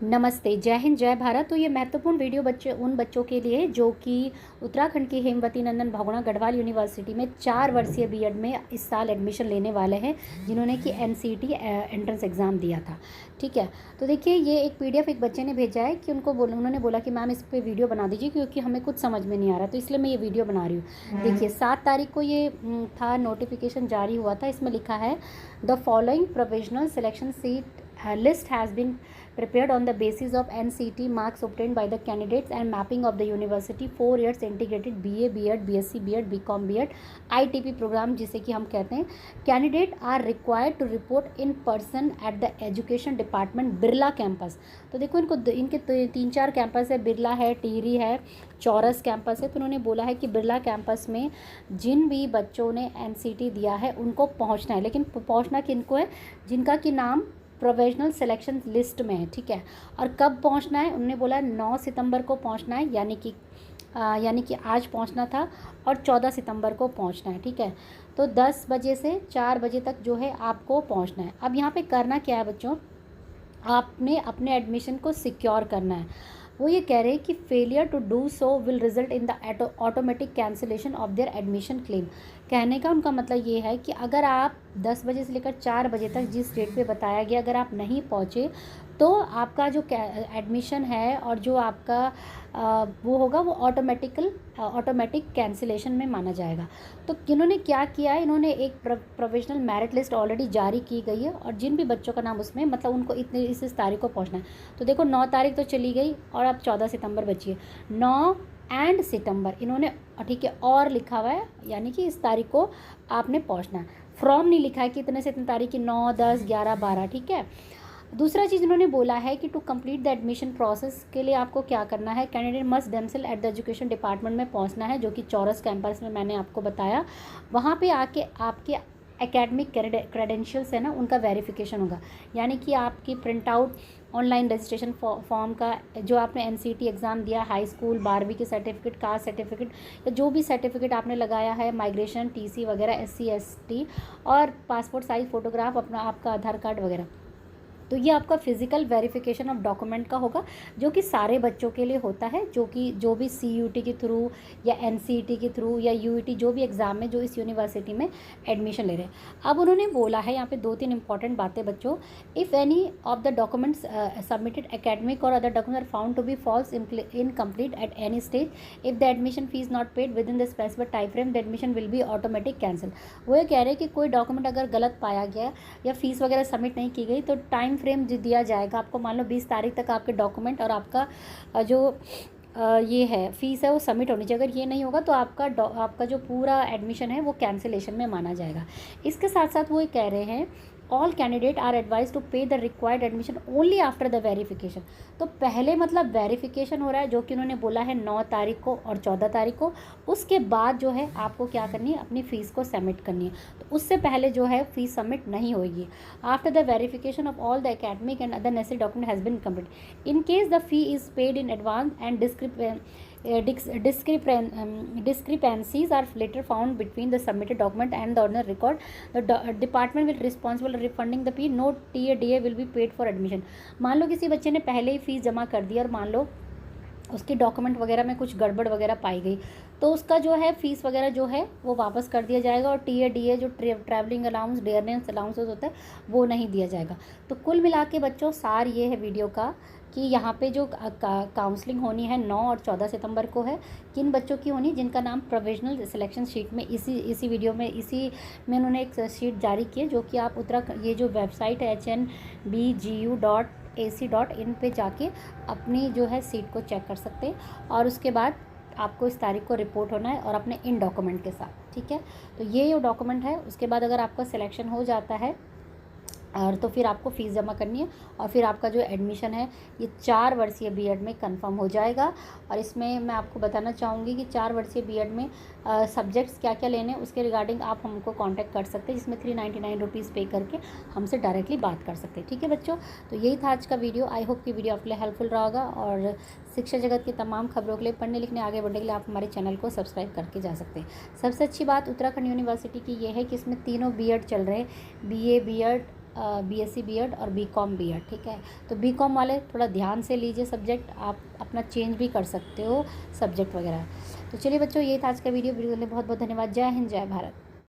नमस्ते, जय हिंद, जय भारत। तो ये महत्वपूर्ण वीडियो उन बच्चों के लिए जो कि उत्तराखंड की हेमवती नंदन बहुगुणा गढ़वाल यूनिवर्सिटी में 4 वर्षीय बीएड में इस साल एडमिशन लेने वाले हैं, जिन्होंने कि एनसीईटी एंट्रेंस एग्ज़ाम दिया था। ठीक है, तो देखिए ये एक पीडीएफ एक बच्चे ने भेजा है कि उन्होंने बोला कि मैम इस पर वीडियो बना दीजिए क्योंकि हमें कुछ समझ में नहीं आ रहा, तो इसलिए मैं ये वीडियो बना रही हूँ। देखिए 7 तारीख को ये था, नोटिफिकेशन जारी हुआ था। इसमें लिखा है the following provisional selection seat list has been prepared on the basis of NCT marks obtained by the candidates and mapping of the university 4 years integrated BA, B.Ed, BSc, B.Ed, BCom, B.Ed, ITP program जिसे कि हम कहते हैं। Candidate are required to report in person at the education department Birla campus. तो देखो इनके 3-4 campus है, बिरला है, टिहरी है, चौरस कैंपस है। तो उन्होंने बोला है कि बिरला कैंपस में जिन भी बच्चों ने एनसीटी दिया है उनको पहुंचना है, लेकिन पहुंचना किनको है? जिनका कि नाम प्रोविजनल सिलेक्शन लिस्ट में है। ठीक है, और कब पहुंचना है? उन्होंने बोला 9 सितंबर को पहुंचना है, यानी कि आज पहुंचना था, और 14 सितंबर को पहुंचना है। ठीक है, तो 10 बजे से 4 बजे तक जो है आपको पहुंचना है। अब यहाँ पे करना क्या है बच्चों? आपने अपने एडमिशन को सिक्योर करना है। वो ये कह रहे हैं कि failure to do so will result in the automatic cancellation of their admission claim. कहने का उनका मतलब ये है कि अगर आप 10 बजे से लेकर 4 बजे तक जिस डेट पे बताया गया अगर आप नहीं पहुँचे तो आपका जो एडमिशन है और जो आपका वो होगा वो ऑटोमेटिक कैंसिलेशन में माना जाएगा। तो इन्होंने क्या किया है? इन्होंने एक प्रोविजनल मेरिट लिस्ट ऑलरेडी जारी की गई है, और जिन भी बच्चों का नाम उसमें मतलब उनको इस तारीख को पहुंचना है। तो देखो 9 तारीख तो चली गई और अब 14 सितंबर बची है। 9 एंड सितंबर इन्होंने, ठीक है, और लिखा हुआ है, यानी कि इस तारीख को आपने पहुंचना है। फ्रॉम नहीं लिखा है कि इतने से इतनी तारीख की, 9, 10, 11, 12। ठीक है, दूसरा चीज़ इन्होंने बोला है कि to complete the admission process के लिए आपको क्या करना है? Candidate must themselves at the education department में पहुंचना है, जो कि चौरस कैंपस में मैंने आपको बताया। वहाँ पे आके आपके एकेडमिक क्रेडेंशियल्स है ना, उनका वेरिफिकेशन होगा, यानी कि आपकी print out online registration form का, जो आपने एनसीईटी एग्ज़ाम दिया, हाई स्कूल 12वीं की सर्टिफिकेट, कास्ट सर्टिफिकेट, या जो भी सर्टिफिकेट आपने लगाया है, माइग्रेशन, टीसी वगैरह, SC ST, और पासपोर्ट साइज़ फ़ोटोग्राफ, अपना आपका आधार कार्ड वगैरह। तो ये आपका फिज़िकल वेरिफिकेशन ऑफ डॉक्यूमेंट का होगा, जो कि सारे बच्चों के लिए होता है, जो भी CUT के थ्रू या NCET के थ्रू या UET जो भी एग्ज़ाम में जो इस यूनिवर्सिटी में एडमिशन ले रहे हैं। अब उन्होंने बोला है यहाँ पे 2-3 इंपॉर्टेंट बातें बच्चों। If any of the documents submitted academic और other document are found to be false incomplete at any stage, if the admission fee not paid within the specified time frame, the admission will be automatic cancel. वो ये कह रहे हैं कि कोई document अगर गलत पाया गया या फीस वगैरह सबमिट नहीं की गई तो टाइम फ्रेम दिया जाएगा आपको। मान लो 20 तारीख तक आपके डॉक्यूमेंट और आपका जो ये है फीस है वो सबमिट होनी चाहिए। अगर ये नहीं होगा तो आपका जो पूरा एडमिशन है वो कैंसिलेशन में माना जाएगा। इसके साथ साथ वो ये कह रहे हैं all candidate are advise to pay the required admission only after the verification. तो पहले मतलब वेरिफिकेशन हो रहा है, जो कि उन्होंने बोला है 9 तारीख को और 14 तारीख को। उसके बाद जो है आपको क्या करनी है? अपनी फ़ीस को सबमिट करनी है। तो उससे पहले जो है फ़ीस सबमिट नहीं होगी। After the verification of all the academic and other necessary document has been complete, in case the fee is paid in advance and discrepancies are later found between the submitted document and the original record, the department will responsible refunding the fee. No TA/DA will be paid for admission। मान लो किसी बच्चे ने पहले ही fees जमा कर दी और मान लो उसके डॉक्यूमेंट वगैरह में कुछ गड़बड़ वगैरह पाई गई, तो उसका जो है फ़ीस वगैरह जो है वो वापस कर दिया जाएगा, और TA/DA जो ट्रैवलिंग अलाउंस, डेयरनेस अलाउंसेस होता है वो नहीं दिया जाएगा। तो कुल मिला के बच्चों सार ये है वीडियो का कि यहाँ पे जो काउंसलिंग होनी है 9 और 14 सितंबर को है। किन बच्चों की होनी? जिनका नाम प्रोविजनल सिलेक्शन शीट में इसी वीडियो में उन्होंने एक शीट जारी की है, जो कि आप उत्तराखंड ये जो वेबसाइट है HNBGU.AC.in पे जाके अपनी जो है सीट को चेक कर सकते हैं, और उसके बाद आपको इस तारीख को रिपोर्ट होना है और अपने इन डॉक्यूमेंट के साथ। ठीक है, तो ये जो डॉक्यूमेंट है उसके बाद अगर आपका सिलेक्शन हो जाता है और तो फिर आपको फ़ीस जमा करनी है, और फिर आपका जो एडमिशन है ये 4 वर्षीय बीएड में कंफर्म हो जाएगा। और इसमें मैं आपको बताना चाहूँगी कि 4 वर्षीय बीएड में सब्जेक्ट्स क्या क्या लेने हैं उसके रिगार्डिंग आप हमको कांटेक्ट कर सकते हैं, जिसमें 399 रुपीज़ पे करके हमसे डायरेक्टली बात कर सकते हैं। ठीक है बच्चों, तो यही था आज का वीडियो। आई होप कि वीडियो आपके लिए हेल्पफुल रहा होगा, और शिक्षा जगत की तमाम खबरों के लिए, पढ़ने लिखने आगे बढ़ने के लिए आप हमारे चैनल को सब्सक्राइब करके जा सकते हैं। सबसे अच्छी बात उत्तराखंड यूनिवर्सिटी की ये है कि इसमें तीनों बीएड चल रहे हैं, BA, B.Ed, BSc B.Ed और BCom B.Ed, ठीक है। तो BCom वाले थोड़ा ध्यान से लीजिए सब्जेक्ट, आप अपना चेंज भी कर सकते हो सब्जेक्ट वगैरह। तो चलिए बच्चों, ये था आज का वीडियो के लिए बहुत बहुत धन्यवाद। जय हिंद, जय भारत।